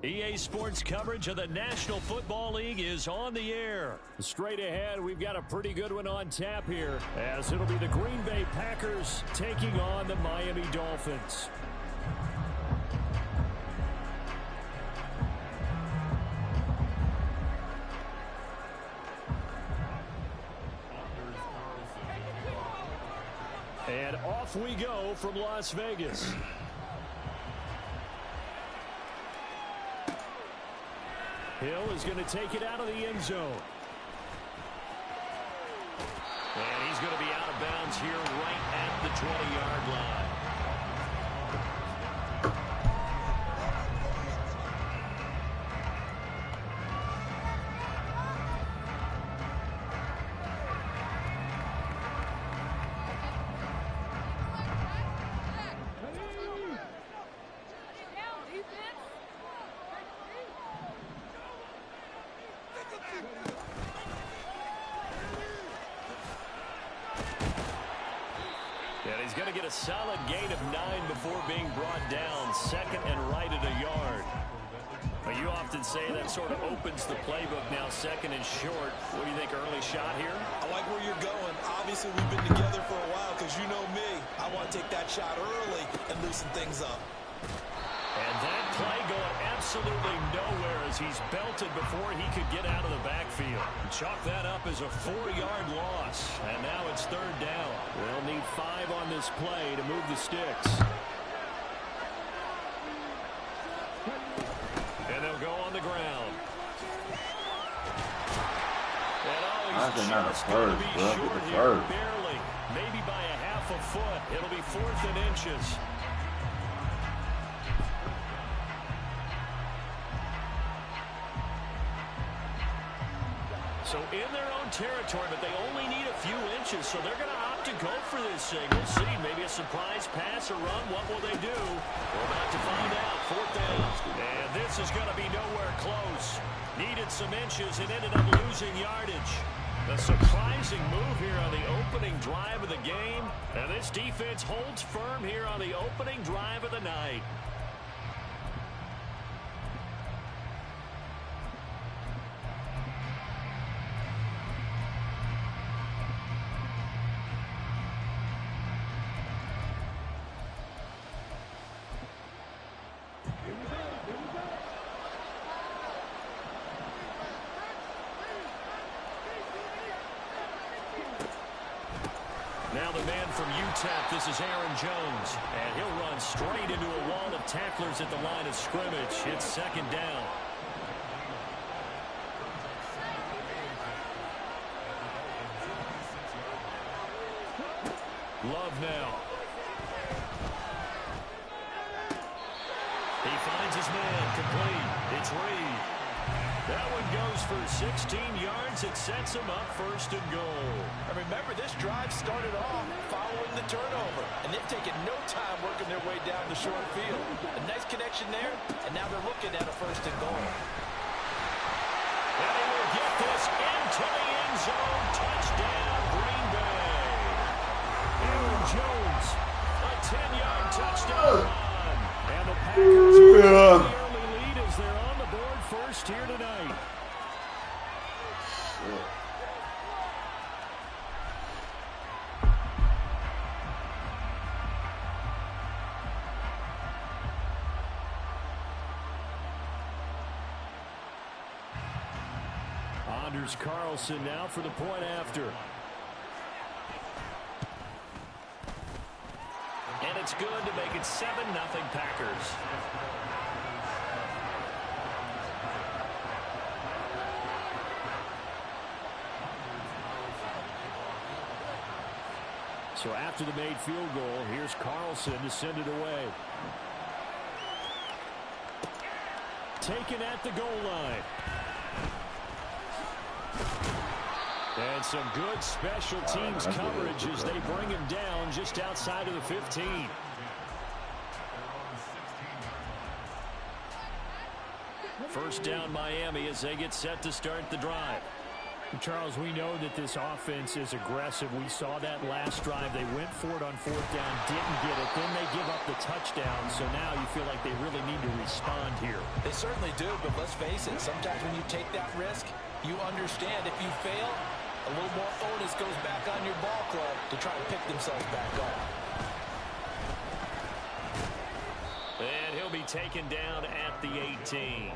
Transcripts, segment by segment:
EA Sports coverage of the National Football League is on the air. Straight ahead, we've got a pretty good one on tap here, as it'll be the Green Bay Packers taking on the Miami Dolphins. And off we go from Las Vegas. Hill is going to take it out of the end zone. And he's going to be out of bounds here right at the 20-yard line. And he's going to get a solid gain of 9 before being brought down. Second and right at a yard. But you often say that sort of opens the playbook now, second and short. What do you think, early shot here? I like where you're going. Obviously, we've been together for a while because you know me. I want to take that shot early and loosen things up. And that play going absolutely nowhere as he's belted before he could get out of the backfield. Chalk that up as a 4-yard loss. And now it's third down. They'll need 5 on this play to move the sticks. And they'll go on the ground. And he's just going to be short here, barely. Maybe by a half a foot. It'll be 4th and inches. So in their own territory, but they only need a few inches, so they're going to opt to go for this thing. We'll see. Maybe a surprise pass or run. What will they do? We're about to find out. 4th down. And this is going to be nowhere close. Needed some inches and ended up losing yardage. A surprising move here on the opening drive of the game. And this defense holds firm here on the opening drive of the night. Now the man from UTEP, this is Aaron Jones. And he'll run straight into a wall of tacklers at the line of scrimmage. It's second down. Love now. He finds his man, complete. It's Reed. That one goes for 16 yards. It sets him up 1st and goal. And remember, this drive started off following the turnover, and they've taken no time working their way down the short field. A nice connection there, and now they're looking at a 1st and goal. And he will get this into the end zone. Touchdown, Green Bay. Aaron Jones, a 10-yard touchdown run. And the Packers with the early lead as they're on the board first here tonight. Anders Carlson now for the point after. And it's good to make it 7-0 Packers. So after the made field goal, here's Carlson to send it away. Taken at the goal line. And some good special teams coverage as they bring him down just outside of the 15. First down Miami as they get set to start the drive. Charles, we know that this offense is aggressive. We saw that last drive. They went for it on fourth down, didn't get it. Then they give up the touchdown. So now you feel like they really need to respond here. They certainly do, but let's face it. Sometimes when you take that risk, you understand if you fail, a little more onus goes back on your ball club to try to pick themselves back up. And he'll be taken down at the 18.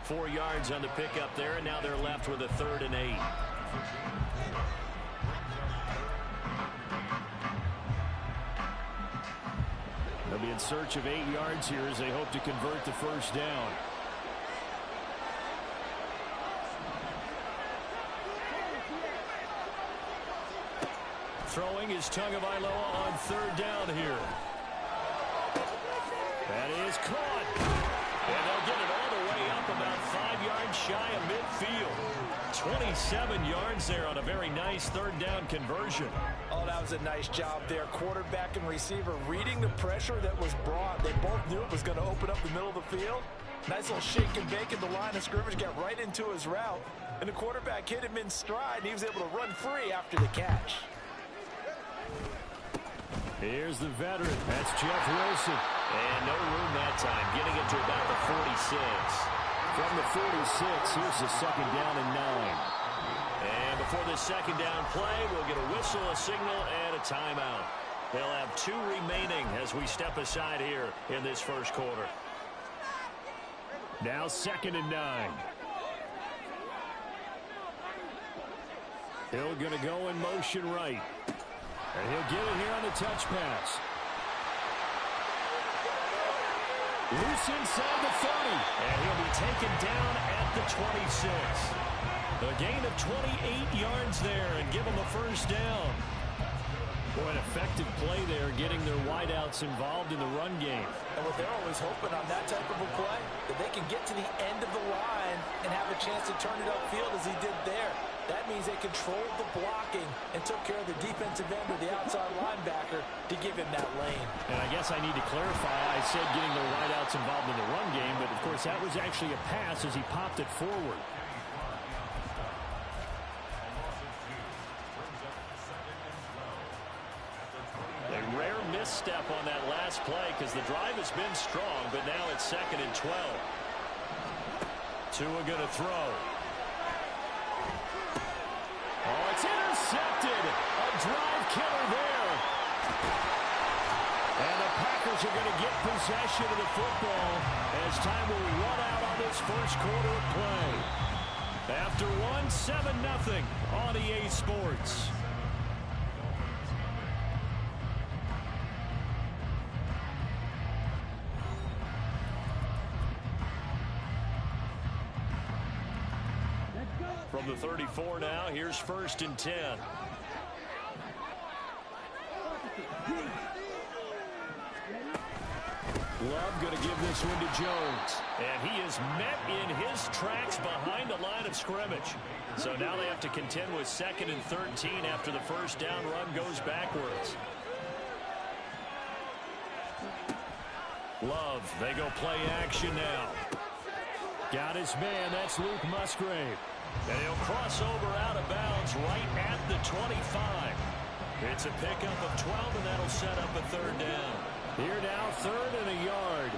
4 yards on the pickup there, and now they're left with a 3rd and 8. They'll be in search of 8 yards here as they hope to convert the first down. Throwing is Tagovailoa on 3rd down here. That is caught. And they'll get it all the way up about 5 yards shy of midfield. 27 yards there on a very nice 3rd down conversion. Oh, that was a nice job there. Quarterback and receiver reading the pressure that was brought. They both knew it was going to open up the middle of the field. Nice little shake and bake at the line of scrimmage, got right into his route. And the quarterback hit him in stride, and he was able to run free after the catch. Here's the veteran. That's Jeff Wilson. And no room that time, getting it to about the 46. From the 46, here's the 2nd down and 9. And before this 2nd down play, we'll get a whistle, a signal, and a timeout. They'll have 2 remaining as we step aside here in this first quarter. Now 2nd and 9. Hill going to go in motion right. And he'll get it here on the touch pass. Loose inside the 30. And he'll be taken down at the 26. A gain of 28 yards there and give him a first down. Boy, an effective play there, getting their wideouts involved in the run game. And what they're always hoping on that type of a play, that they can get to the end of the line and have a chance to turn it upfield as he did there. That means they controlled the blocking and took care of the defensive end or the outside linebacker to give him that lane. And I guess I need to clarify, I said getting their wideouts involved in the run game, but of course that was actually a pass as he popped it forward. A rare misstep on that last play because the drive has been strong, but now it's 2nd and 12. Tua going to throw. Oh, it's intercepted. A drive killer there. And the Packers are going to get possession of the football as time will run out on this first quarter of play. After 7-0 on EA Sports. From the 34 now, here's 1st and 10. Love going to give this one to Jones. And he is met in his tracks behind the line of scrimmage. So now they have to contend with 2nd and 13 after the first down run goes backwards. Love, they go play action now. Got his man, that's Luke Musgrave. And he'll cross over out of bounds right at the 25. It's a pickup of 12, and that'll set up a 3rd down. Here now, 3rd and a yard.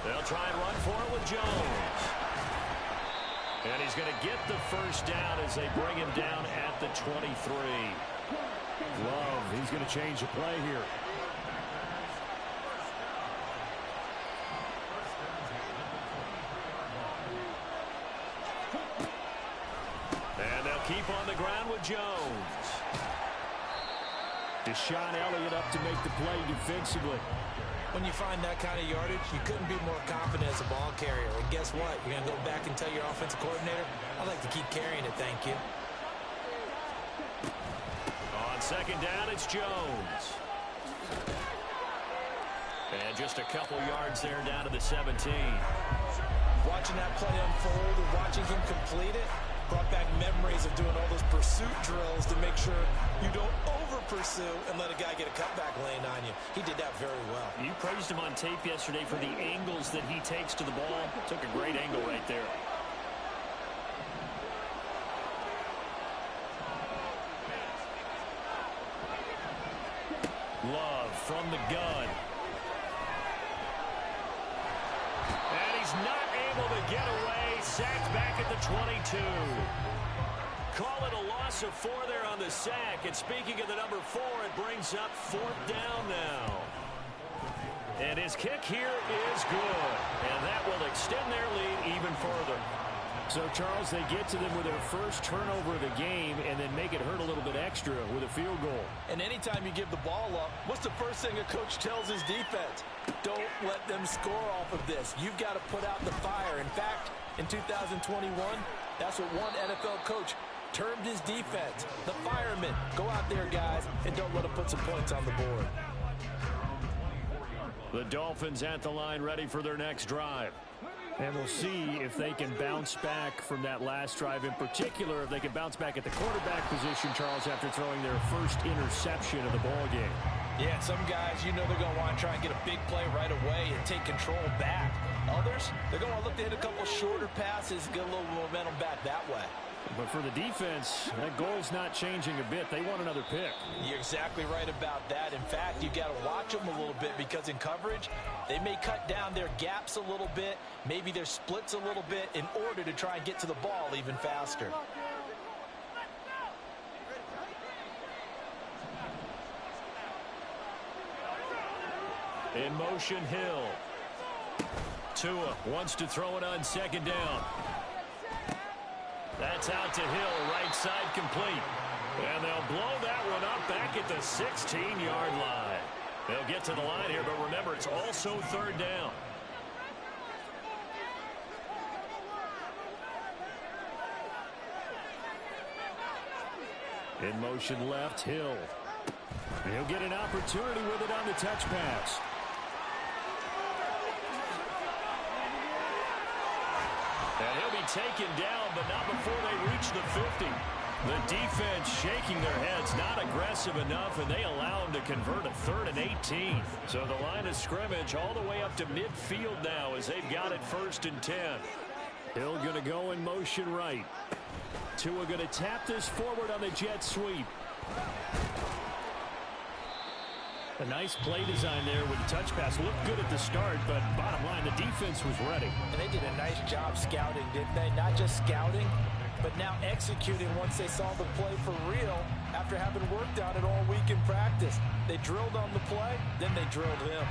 They'll try and run for it with Jones. And he's going to get the first down as they bring him down at the 23. Love, he's going to change the play here. Keep on the ground with Jones. Deshaun Elliott up to make the play defensively. When you find that kind of yardage, you couldn't be more confident as a ball carrier. And guess what? You're going to go back and tell your offensive coordinator, I'd like to keep carrying it, thank you. On 2nd down, it's Jones. And just a couple yards there down to the 17. Watching that play unfold and watching him complete it, Brought back memories of doing all those pursuit drills to make sure you don't over-pursue and let a guy get a cutback lane on you. He did that very well. You praised him on tape yesterday for the angles that he takes to the ball. Took a great angle right there. Love from the gun. And he's not able to get away. Sacked back at the 22. Call it a loss of 4 there on the sack. And speaking of the number 4, it brings up 4th down now. And his kick here is good. And that will extend their lead even further. So, Charles, they get to them with their first turnover of the game and then make it hurt a little bit extra with a field goal. And anytime you give the ball up, what's the first thing a coach tells his defense? Don't let them score off of this. You've got to put out the fire. In fact, in 2021, that's what one NFL coach termed his defense. The firemen. Go out there, guys, and don't let them put some points on the board. The Dolphins at the line ready for their next drive. And we'll see if they can bounce back from that last drive. In particular, if they can bounce back at the quarterback position, Charles, after throwing their first interception of the ball game. Yeah, some guys, you know they're going to want to try and get a big play right away and take control back. Others, they're going to look to hit a couple shorter passes, get a little momentum back that way. But for the defense, that goal's not changing a bit. They want another pick. You're exactly right about that. In fact, you got to watch them a little bit because in coverage, they may cut down their gaps a little bit, maybe their splits a little bit in order to try and get to the ball even faster. In motion, Hill. Tua wants to throw it on 2nd down. That's out to Hill, right side complete. And they'll blow that one up back at the 16-yard line. They'll get to the line here, but remember, it's also 3rd down. In motion left, Hill. He'll get an opportunity with it on the touch pass. And he'll be taken down, but not before they reach the 50. The defense shaking their heads, not aggressive enough, and they allow him to convert a 3rd and 18. So the line of scrimmage all the way up to midfield now as they've got it 1st and 10. Hill going to go in motion right. Tua going to tap this forward on the jet sweep. A nice play design there with the touch pass. Looked good at the start, but bottom line, the defense was ready. And they did a nice job scouting, didn't they? Not just scouting, but now executing once they saw the play for real after having worked on it all week in practice. They drilled on the play, then they drilled him.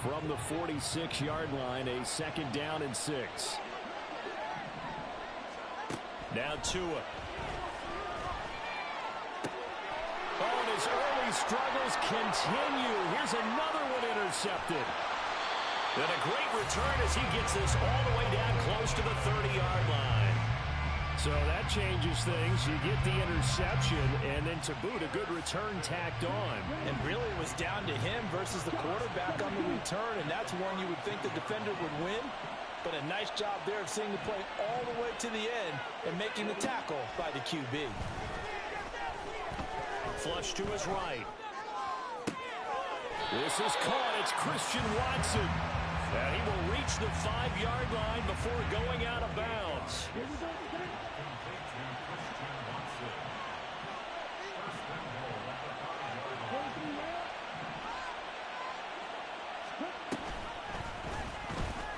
From the 46-yard line, a 2nd down and 6. Now Tua. Oh, and his early struggles continue. Here's another one intercepted. And a great return as he gets this all the way down close to the 30-yard line. So that changes things. You get the interception, and then to boot, a good return tacked on. And really it was down to him versus the quarterback on the return, and that's one you would think the defender would win. But a nice job there of seeing the play all the way to the end and making the tackle by the QB. Flush to his right. This is caught. It's Christian Watson. And he will reach the 5-yard line before going out of bounds.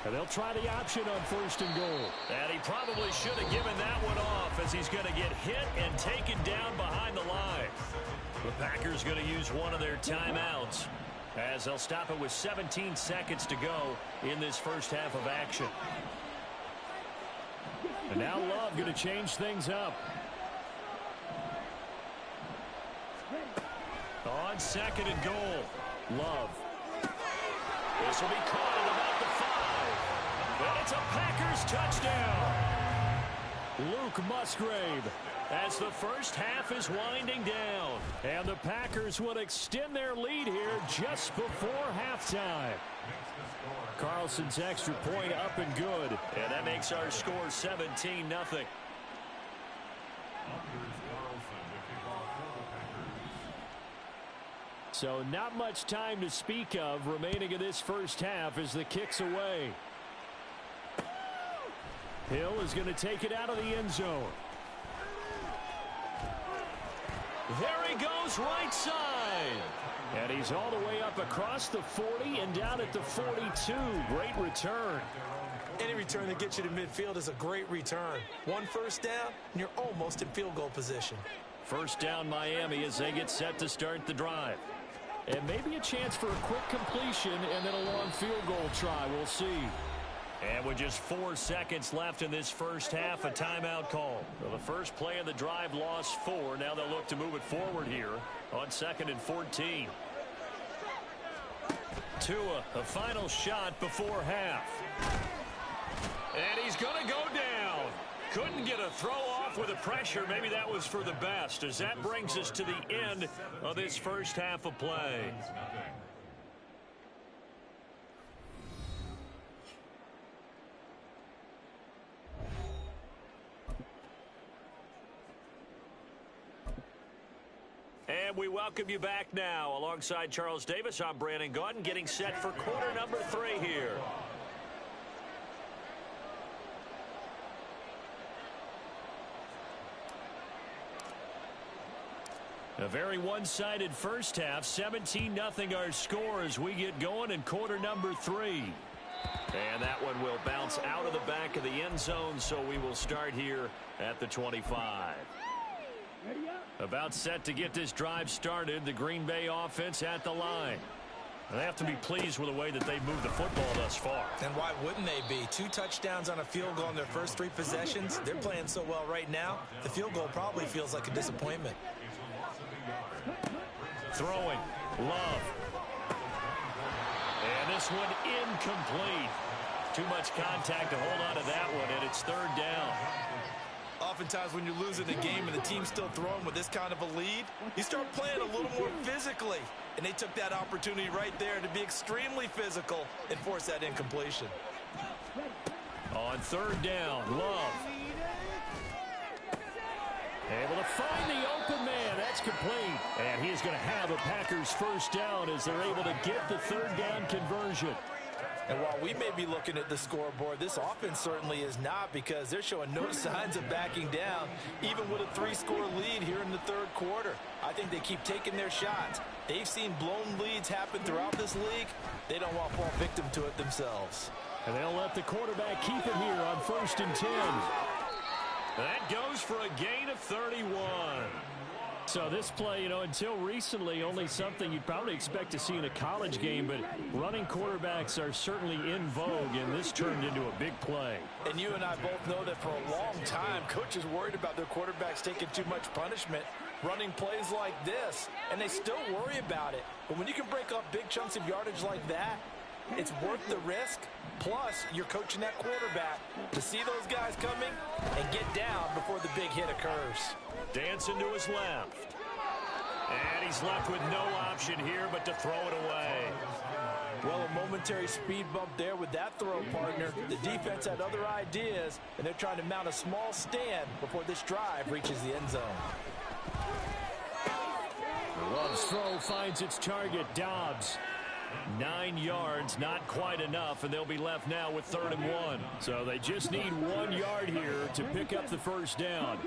And they'll try the option on 1st and goal. And he probably should have given that one off as he's going to get hit and taken down behind the line. The Packers going to use one of their timeouts as they'll stop it with 17 seconds to go in this first half of action. And now Love going to change things up. On 2nd and goal, Love. This will be caught at about the 5. And it's a Packers touchdown. Luke Musgrave as the first half is winding down. And the Packers will extend their lead here just before halftime. Carlson's extra point up and good. And that makes our score 17-0. So not much time to speak of remaining in this first half as the kick's away. Hill is going to take it out of the end zone. There he goes, right side. And he's all the way up across the 40 and down at the 42. Great return. Any return that gets you to midfield is a great return. One first down, and you're almost in field goal position. First down Miami as they get set to start the drive. And maybe a chance for a quick completion and then a long field goal try. We'll see. And with just 4 seconds left in this first half, a timeout call. Well, the first play of the drive lost 4. Now they'll look to move it forward here on 2nd and 14. Tua, a final shot before half. And he's going to go down. Couldn't get a throw off with the pressure. Maybe that was for the best, as that brings us to the end of this first half of play. And we welcome you back now. Alongside Charles Davis, I'm Brandon Gaudin, getting set for quarter number 3 here. A very one-sided first half. 17-0 our score as we get going in quarter number 3. And that one will bounce out of the back of the end zone, so we will start here at the 25. About set to get this drive started. The Green Bay offense at the line. They have to be pleased with the way that they've moved the football thus far. And why wouldn't they be? 2 touchdowns on a field goal in their first 3 possessions. They're playing so well right now, the field goal probably feels like a disappointment. Throwing. Love. And this one incomplete. Too much contact to hold on to that one, and it's 3rd down. Oftentimes when you're losing a game and the team's still throwing with this kind of a lead, you start playing a little more physically. And they took that opportunity right there to be extremely physical and force that incompletion. On 3rd down, Love. Able to find the open man. That's complete. And he's going to have a Packers first down as they're able to get the 3rd down conversion. And while we may be looking at the scoreboard, this offense certainly is not, because they're showing no signs of backing down, even with a 3-score lead here in the 3rd quarter. I think they keep taking their shots. They've seen blown leads happen throughout this league. They don't want to fall victim to it themselves. And they'll let the quarterback keep it here on 1st and 10. That goes for a gain of 31. So this play, until recently, only something you'd probably expect to see in a college game, but running quarterbacks are certainly in vogue, and this turned into a big play. And you and I both know that for a long time, coaches worried about their quarterbacks taking too much punishment, running plays like this, and they still worry about it. But when you can break up big chunks of yardage like that, it's worth the risk. Plus, you're coaching that quarterback to see those guys coming and get down before the big hit occurs. Dancing to his left. And he's left with no option here but to throw it away. Well, a momentary speed bump there with that throw, partner. The defense had other ideas, and they're trying to mount a small stand before this drive reaches the end zone. Love's throw finds its target, Dobbs. 9 yards, not quite enough, and they'll be left now with 3rd and 1. So they just need 1 yard here to pick up the first down.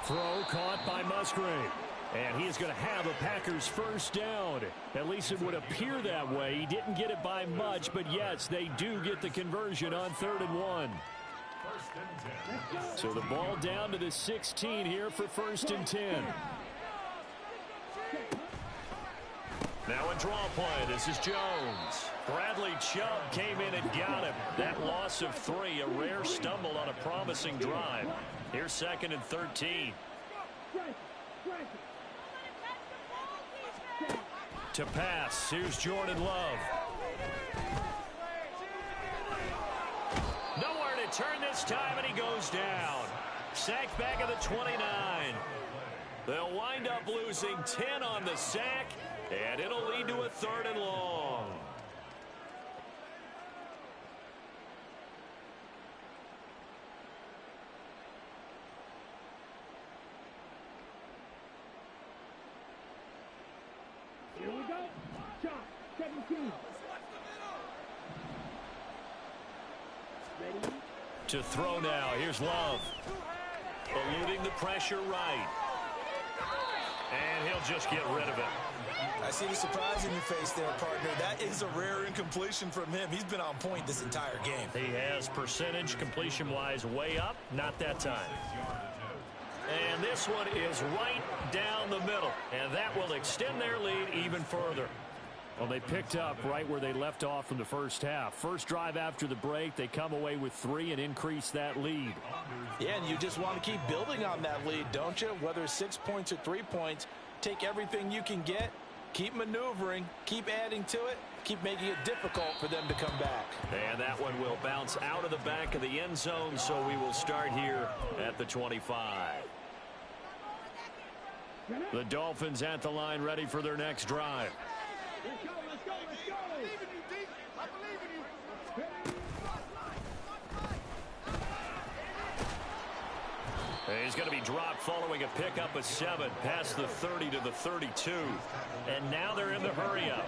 Throw caught by Musgrave. And he is going to have a Packers first down. At least it would appear that way. He didn't get it by much, but yes, they do get the conversion on 3rd and 1. So the ball down to the 16 here for 1st and 10. Now a draw play. This is Jones. Bradley Chubb came in and got him. That loss of 3, a rare stumble on a promising drive. Here's 2nd and 13. To pass. Here's Jordan Love. Nowhere to turn this time, and he goes down. Sacked back at the 29. They'll wind up losing 10 on the sack, and it'll lead to a 3rd and long. To throw now. Here's Love. Eluding the pressure right. And he'll just get rid of it. I see the surprise in your face there, partner. That is a rare incompletion from him. He's been on point this entire game. He has percentage completion-wise way up. Not that time. And this one is right down the middle. And that will extend their lead even further. Well, they picked up right where they left off from the first half. First drive after the break, they come away with 3 and increase that lead. Yeah, and you just want to keep building on that lead, don't you? Whether it's 6 points or 3 points, take everything you can get, keep maneuvering, keep adding to it, keep making it difficult for them to come back. And that one will bounce out of the back of the end zone, so we will start here at the 25. The Dolphins at the line ready for their next drive. Let's go, let's go, let's go. I believe in you, D. I believe in you. He's going to be dropped following a pickup of 7 past the 30 to the 32. And now they're in the hurry up.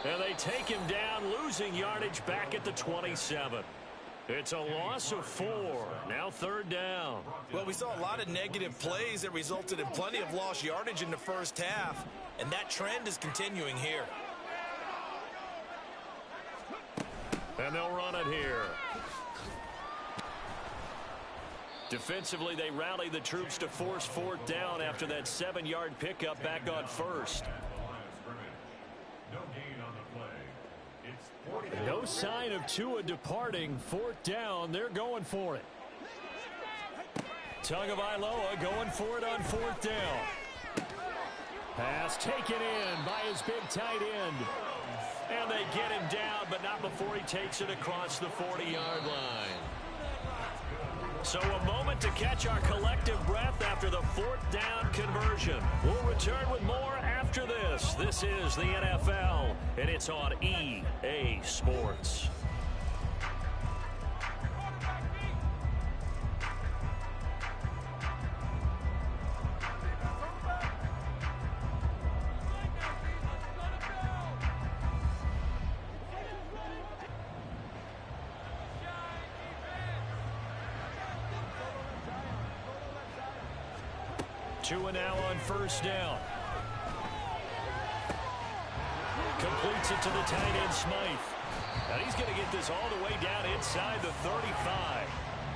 And they take him down, losing yardage back at the 27. It's a loss of 4. Now 3rd down. Well, we saw a lot of negative plays that resulted in plenty of lost yardage in the first half, and that trend is continuing here. And they'll run it here. Defensively, they rally the troops to force 4th down after that 7-yard pickup back on 1st. No sign of Tua departing. 4th down. They're going for it. Tagovailoa going for it on 4th down. Pass taken in by his big tight end. And they get him down, but not before he takes it across the 40-yard line. So a moment to catch our collective breath after the 4th down conversion. We'll return with more after this. This is the NFL, and it's on EA Sports. Tua now on 1st down. Completes it to the tight end, Smythe. And he's going to get this all the way down inside the 35.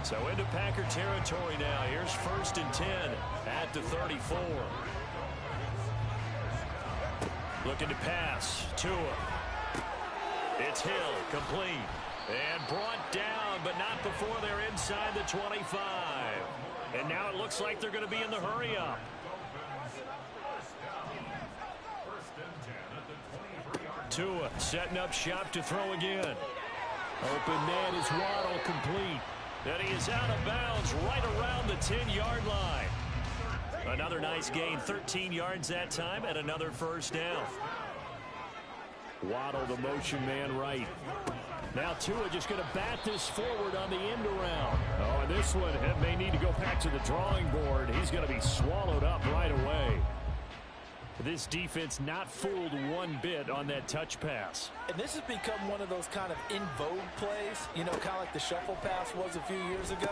So into Packer territory now. Here's 1st and 10 at the 34. Looking to pass. Tua. It's Hill, complete. And brought down, but not before they're inside the 25. And now it looks like they're going to be in the hurry up. Tua setting up shop to throw again. Open man is Waddle, complete. And he is out of bounds right around the 10-yard line. Another nice gain, 13 yards that time, and another 1st down. Waddle, the motion man, right. Now Tua just going to bat this forward on the end around. Oh, and this one may need to go back to the drawing board. He's going to be swallowed up right away. This defense not fooled one bit on that touch pass. And this has become one of those kind of in vogue plays, you know, kind of like the shuffle pass was a few years ago.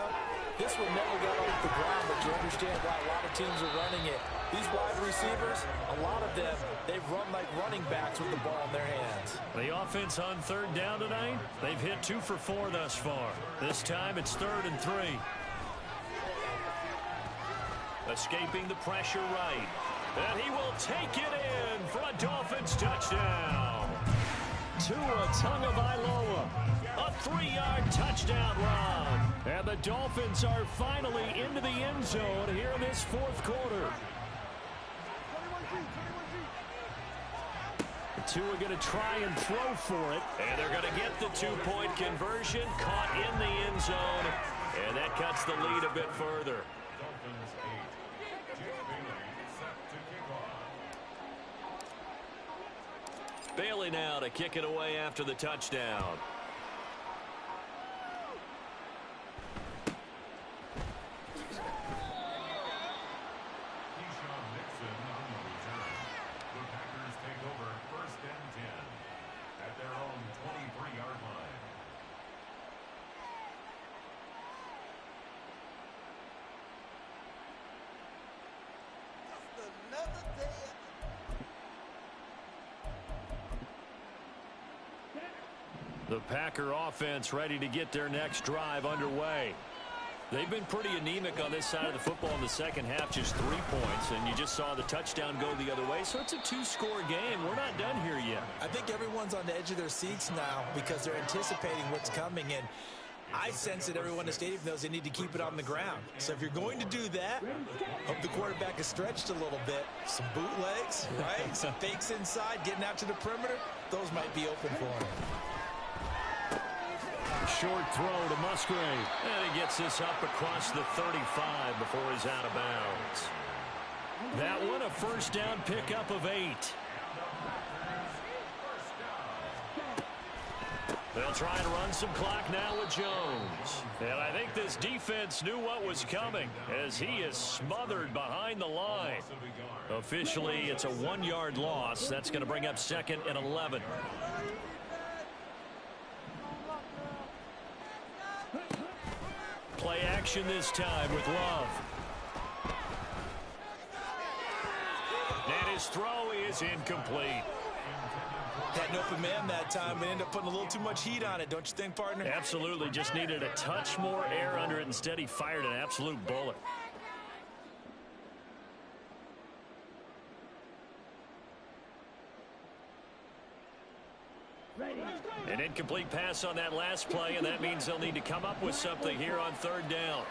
This one never got off the ground, but you understand why a lot of teams are running it. These wide receivers, a lot of them, they run like running backs with the ball in their hands. The offense on 3rd down tonight, they've hit 2 for 4 thus far. This time it's 3rd and 3. Escaping the pressure right. And he will take it in for a Dolphins touchdown. Tua Tagovailoa, a 3-yard touchdown run. And the Dolphins are finally into the end zone here in this 4th quarter. Tua going to try and throw for it. And they're going to get the 2-point conversion, caught in the end zone. And that cuts the lead a bit further. Bailey now to kick it away after the touchdown. The Packer offense ready to get their next drive underway. They've been pretty anemic on this side of the football in the second half, just 3 points, and you just saw the touchdown go the other way, so it's a two-score game. We're not done here yet. I think everyone's on the edge of their seats now because they're anticipating what's coming, and I sense that everyone in the stadium knows they need to keep it on the ground. So if you're going to do that, hope the quarterback is stretched a little bit. Some bootlegs, right? Some fakes inside, getting out to the perimeter. Those might be open for him. Short throw to Musgrave. And he gets this up across the 35 before he's out of bounds. That one a first down pickup of 8. They'll try and run some clock now with Jones. And I think this defense knew what was coming as he is smothered behind the line. Officially, it's a 1-yard loss. That's going to bring up 2nd and 11. Play action this time with Love. And his throw is incomplete. Had an open man that time, but ended up putting a little too much heat on it, don't you think, partner? Absolutely. Just needed a touch more air under it. Instead, he fired an absolute bullet. An incomplete pass on that last play, and that means they'll need to come up with something here on 3rd down.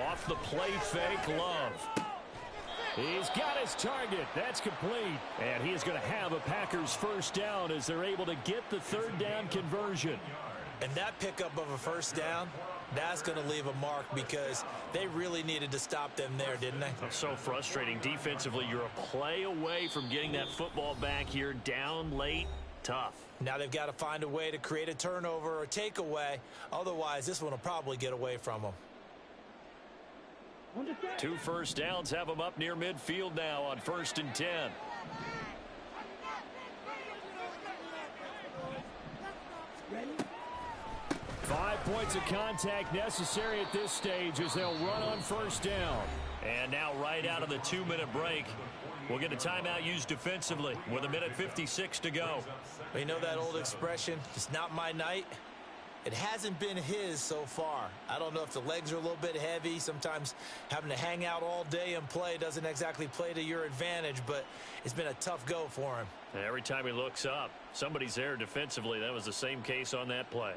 Off the play fake, Love. He's got his target. That's complete. And he is going to have a Packers first down as they're able to get the 3rd down conversion. And that pickup of a first down, that's going to leave a mark because they really needed to stop them there, didn't they? That's so frustrating. Defensively, you're a play away from getting that football back here. Down late, tough. Now they've got to find a way to create a turnover or takeaway. Otherwise, this one will probably get away from them. 2 first downs have them up near midfield now on 1st and 10. Five points of contact necessary at this stage as they'll run on 1st down. And now right out of the 2-minute break, we'll get a timeout used defensively with 1:56 to go. Well, you know that old expression, it's not my night? It hasn't been his so far. I don't know if the legs are a little bit heavy. Sometimes having to hang out all day and play doesn't exactly play to your advantage, but it's been a tough go for him. And every time he looks up, somebody's there defensively. That was the same case on that play.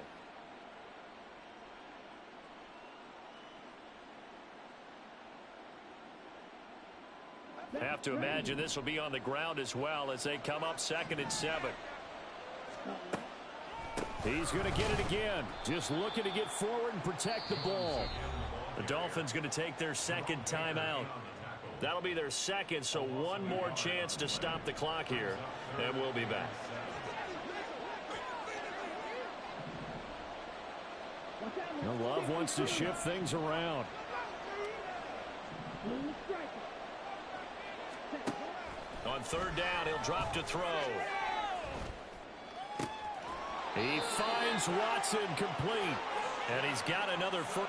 Have to imagine this will be on the ground as well as they come up 2nd and 7. He's going to get it again. Just looking to get forward and protect the ball. The Dolphins going to take their 2nd timeout. That'll be their 2nd, so one more chance to stop the clock here, and we'll be back. Love wants to shift things around. On 3rd down, he'll drop to throw. He finds Watson complete. And he's got another first.